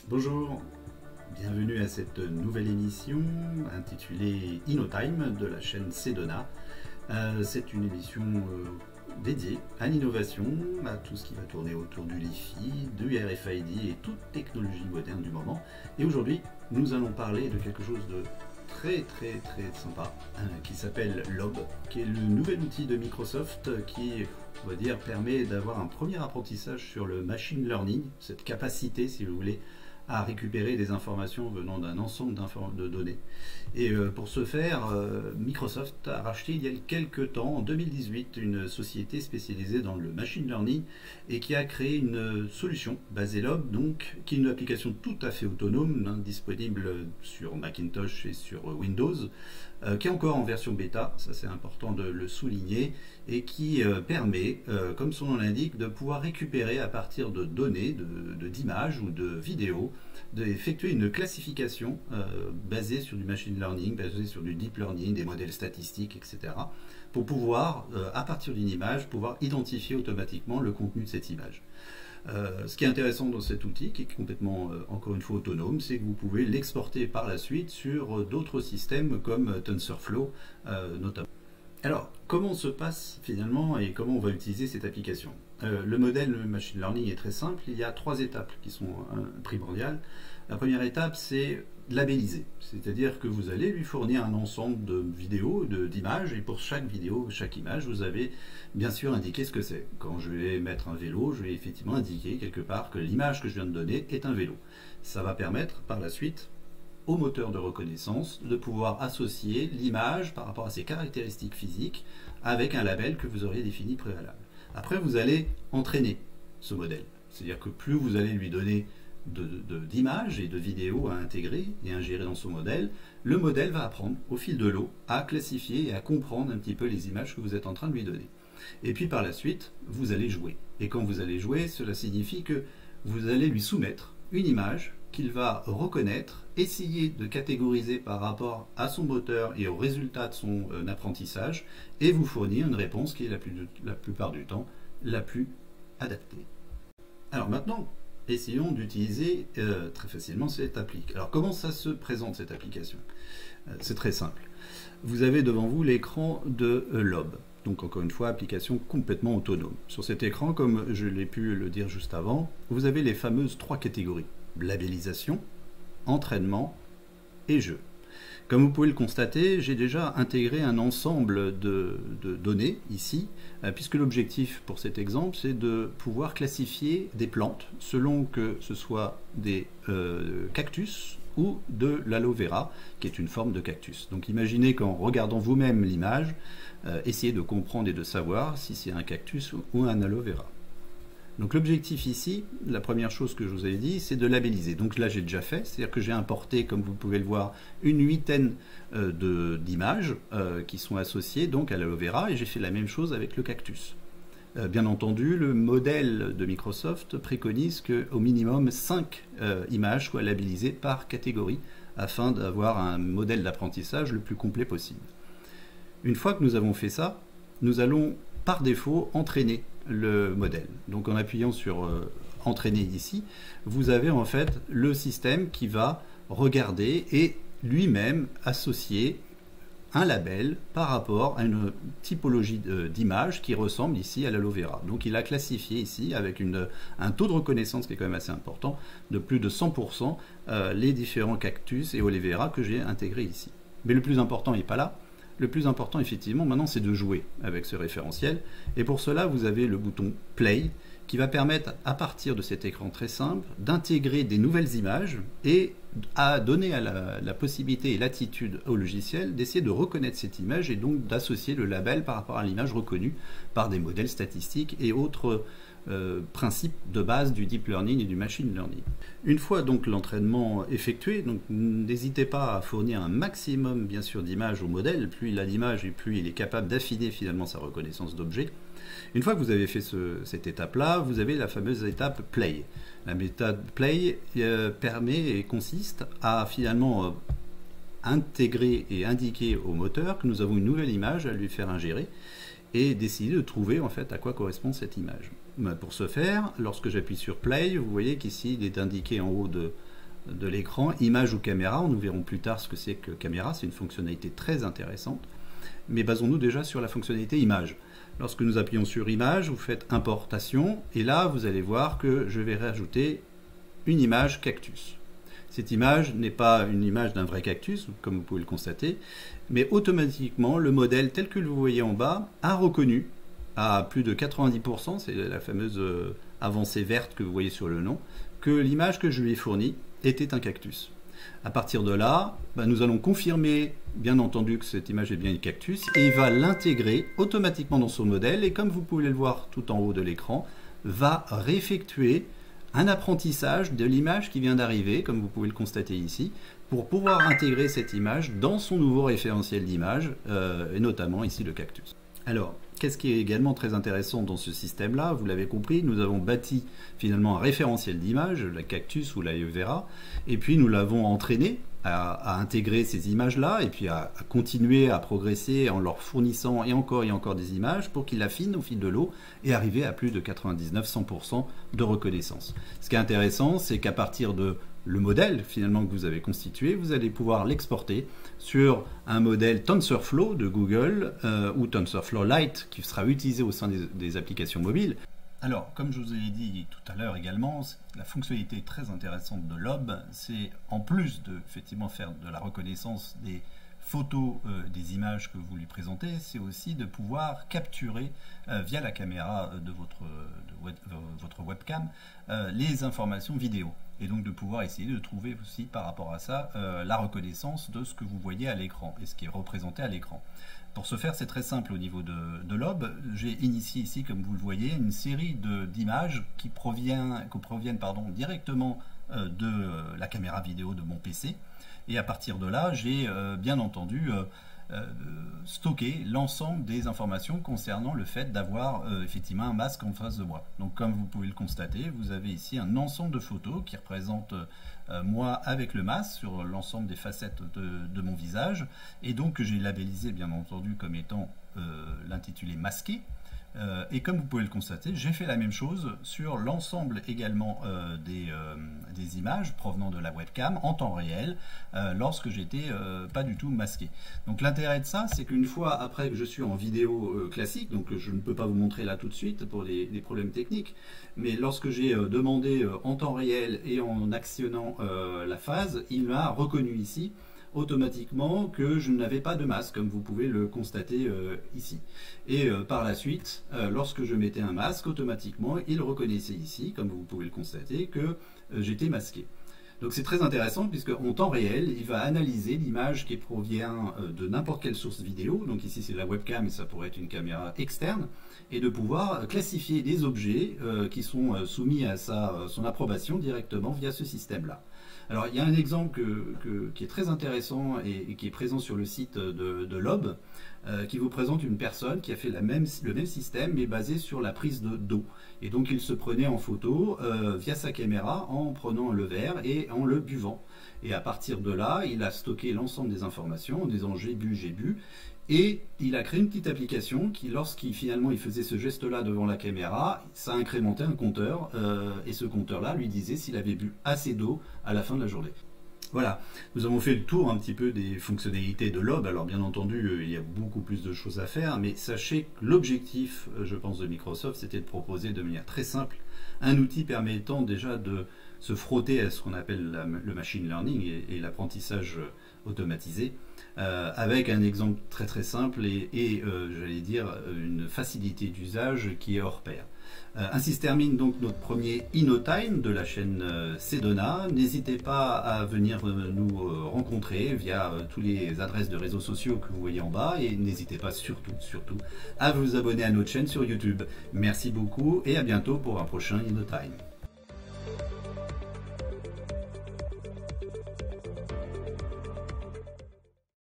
Bonjour, bienvenue à cette nouvelle émission intitulée InnoTime de la chaîne Sedona. C'est une émission dédiée à l'innovation, à tout ce qui va tourner autour du Li-Fi, du RFID et toute technologie moderne du moment. Et aujourd'hui, nous allons parler de quelque chose de très sympa qui s'appelle Lob, qui est le nouvel outil de Microsoft qui, on va dire, permet d'avoir un premier apprentissage sur le machine learning, cette capacité, si vous voulez, à récupérer des informations venant d'un ensemble de données. Et pour ce faire, Microsoft a racheté il y a quelques temps, en 2018, une société spécialisée dans le machine learning et qui a créé une solution basée Lob, donc, qui est une application tout à fait autonome, disponible sur Macintosh et sur Windows, qui est encore en version bêta, ça c'est important de le souligner, et qui permet, comme son nom l'indique, de pouvoir récupérer à partir de données, d'images ou de vidéos, d'effectuer une classification basée sur du machine learning, basée sur du deep learning, des modèles statistiques, etc. pour pouvoir, à partir d'une image, pouvoir identifier automatiquement le contenu de cette image. Ce qui est intéressant dans cet outil, qui est complètement, encore une fois, autonome, c'est que vous pouvez l'exporter par la suite sur d'autres systèmes comme TensorFlow notamment. Alors, comment se passe finalement et comment on va utiliser cette application? Le modèle machine learning est très simple, il y a trois étapes qui sont primordiales. La première étape, c'est labelliser, c'est-à-dire que vous allez lui fournir un ensemble de vidéos, d'images, et pour chaque vidéo, chaque image, vous avez bien sûr indiqué ce que c'est. Quand je vais mettre un vélo, je vais effectivement indiquer quelque part que l'image que je viens de donner est un vélo. Ça va permettre par la suite au moteur de reconnaissance de pouvoir associer l'image par rapport à ses caractéristiques physiques avec un label que vous auriez défini préalable. Après, vous allez entraîner ce modèle, c'est-à-dire que plus vous allez lui donner d'images et de vidéos à intégrer et à ingérer dans son modèle, le modèle va apprendre au fil de l'eau à classifier et à comprendre un petit peu les images que vous êtes en train de lui donner. Et puis par la suite, vous allez jouer. Et quand vous allez jouer, cela signifie que vous allez lui soumettre une image qu'il va reconnaître, essayer de catégoriser par rapport à son moteur et au résultat de son apprentissage, et vous fournir une réponse qui est la plupart du temps la plus adaptée. Alors maintenant, essayons d'utiliser très facilement cette appli. Alors comment ça se présente cette application? C'est très simple. Vous avez devant vous l'écran de Lob. Donc encore une fois, application complètement autonome. Sur cet écran, comme je l'ai pu le dire juste avant, vous avez les fameuses trois catégories: labellisation, entraînement et jeu. Comme vous pouvez le constater, j'ai déjà intégré un ensemble de données ici, puisque l'objectif pour cet exemple, c'est de pouvoir classifier des plantes selon que ce soit des cactus ou de l'aloe vera, qui est une forme de cactus. Donc imaginez qu'en regardant vous-même l'image, essayez de comprendre et de savoir si c'est un cactus ou un aloe vera. Donc l'objectif ici, la première chose que je vous avais dit, c'est de labelliser. Donc là j'ai déjà fait, c'est-à-dire que j'ai importé, comme vous pouvez le voir, une huitaine d'images qui sont associées donc à l'aloe vera, et j'ai fait la même chose avec le cactus. Bien entendu, le modèle de Microsoft préconise qu'au minimum 5 images soient labellisées par catégorie, afin d'avoir un modèle d'apprentissage le plus complet possible. Une fois que nous avons fait ça, nous allons par défaut entraîner le modèle. Donc en appuyant sur entraîner ici, vous avez en fait le système qui va regarder et lui-même associer un label par rapport à une typologie d'image qui ressemble ici à l'aloe vera. Donc il a classifié ici avec un taux de reconnaissance qui est quand même assez important, de plus de 100%, les différents cactus et aloe vera que j'ai intégrés ici. Mais le plus important n'est pas là. Le plus important, effectivement, maintenant, c'est de jouer avec ce référentiel. Et pour cela, vous avez le bouton Play qui va permettre, à partir de cet écran très simple, d'intégrer des nouvelles images et à donner la possibilité et l'attitude au logiciel d'essayer de reconnaître cette image et donc d'associer le label par rapport à l'image reconnue par des modèles statistiques et autres principes de base du deep learning et du machine learning. Une fois donc l'entraînement effectué, donc n'hésitez pas à fournir un maximum bien sûr d'images au modèle. Plus il a d'images et plus il est capable d'affiner finalement sa reconnaissance d'objets. Une fois que vous avez fait cette étape-là, vous avez la fameuse étape Play. La méthode Play permet et consiste à finalement intégrer et indiquer au moteur que nous avons une nouvelle image à lui faire ingérer et d'essayer de trouver en fait à quoi correspond cette image. Pour ce faire, lorsque j'appuie sur Play, vous voyez qu'ici il est indiqué en haut de l'écran image ou caméra. Nous verrons plus tard ce que c'est que caméra, c'est une fonctionnalité très intéressante. Mais basons-nous déjà sur la fonctionnalité image. Lorsque nous appuyons sur image, vous faites importation et là vous allez voir que je vais rajouter une image cactus. Cette image n'est pas une image d'un vrai cactus, comme vous pouvez le constater, mais automatiquement le modèle tel que vous voyez en bas a reconnu à plus de 90%, c'est la fameuse avancée verte que vous voyez sur le nom, que l'image que je lui ai fournie était un cactus. À partir de là, nous allons confirmer bien entendu que cette image est bien une cactus et il va l'intégrer automatiquement dans son modèle et comme vous pouvez le voir tout en haut de l'écran, va réeffectuer un apprentissage de l'image qui vient d'arriver, comme vous pouvez le constater ici, pour pouvoir intégrer cette image dans son nouveau référentiel d'image, et notamment ici le cactus. Alors, qu'est-ce qui est également très intéressant dans ce système-là? Vous l'avez compris, nous avons bâti finalement un référentiel d'image, la cactus ou la vera, et puis nous l'avons entraîné à intégrer ces images-là, et puis à continuer à progresser en leur fournissant et encore des images pour qu'il affine au fil de l'eau et arriver à plus de 99-100% de reconnaissance. Ce qui est intéressant, c'est qu'à partir de le modèle finalement que vous avez constitué, vous allez pouvoir l'exporter sur un modèle TensorFlow de Google ou TensorFlow Lite qui sera utilisé au sein des applications mobiles. Alors, comme je vous ai dit tout à l'heure également, la fonctionnalité très intéressante de Lob, c'est en plus de effectivement faire de la reconnaissance des photos, des images que vous lui présentez, c'est aussi de pouvoir capturer via la caméra de votre webcam les informations vidéo. Et donc de pouvoir essayer de trouver aussi par rapport à ça la reconnaissance de ce que vous voyez à l'écran et ce qui est représenté à l'écran. Pour ce faire, c'est très simple au niveau de Lob. J'ai initié ici, comme vous le voyez, une série d'images qui proviennent directement de la caméra vidéo de mon PC. Et à partir de là, j'ai bien entendu stocké l'ensemble des informations concernant le fait d'avoir effectivement un masque en face de moi. Donc comme vous pouvez le constater, vous avez ici un ensemble de photos qui représentent moi avec le masque sur l'ensemble des facettes de mon visage et donc que j'ai labellisé bien entendu comme étant l'intitulé masqué. Et comme vous pouvez le constater, j'ai fait la même chose sur l'ensemble également des images provenant de la webcam en temps réel lorsque j'étais pas du tout masqué. Donc l'intérêt de ça, c'est qu'une fois après que je suis en vidéo classique, donc je ne peux pas vous montrer là tout de suite pour des problèmes techniques, mais lorsque j'ai demandé en temps réel et en actionnant la phase, il m'a reconnu ici automatiquement que je n'avais pas de masque, comme vous pouvez le constater ici. Et par la suite, lorsque je mettais un masque, automatiquement, il reconnaissait ici, comme vous pouvez le constater, que j'étais masqué. Donc c'est très intéressant puisque en temps réel, il va analyser l'image qui provient de n'importe quelle source vidéo, donc ici c'est la webcam et ça pourrait être une caméra externe, et de pouvoir classifier des objets qui sont soumis à son approbation directement via ce système-là. Alors il y a un exemple qui est très intéressant et qui est présent sur le site de Lob, qui vous présente une personne qui a fait le même système mais basé sur la prise d'eau. Et donc il se prenait en photo via sa caméra en prenant le verre et en le buvant. Et à partir de là, il a stocké l'ensemble des informations en disant j'ai bu. Et il a créé une petite application qui, lorsqu'il finalement il faisait ce geste-là devant la caméra, ça incrémentait un compteur et ce compteur-là lui disait s'il avait bu assez d'eau à la fin de la journée. Voilà, nous avons fait le tour un petit peu des fonctionnalités de Lob. Alors bien entendu, il y a beaucoup plus de choses à faire, mais sachez que l'objectif, je pense, de Microsoft, c'était de proposer de manière très simple un outil permettant déjà de se frotter à ce qu'on appelle le machine learning et l'apprentissage automatisé, avec un exemple très simple et j'allais dire une facilité d'usage qui est hors pair. Ainsi se termine donc notre premier InnoTime de la chaîne Sedona. N'hésitez pas à venir nous rencontrer via toutes les adresses de réseaux sociaux que vous voyez en bas et n'hésitez pas surtout à vous abonner à notre chaîne sur YouTube. Merci beaucoup et à bientôt pour un prochain InnoTime.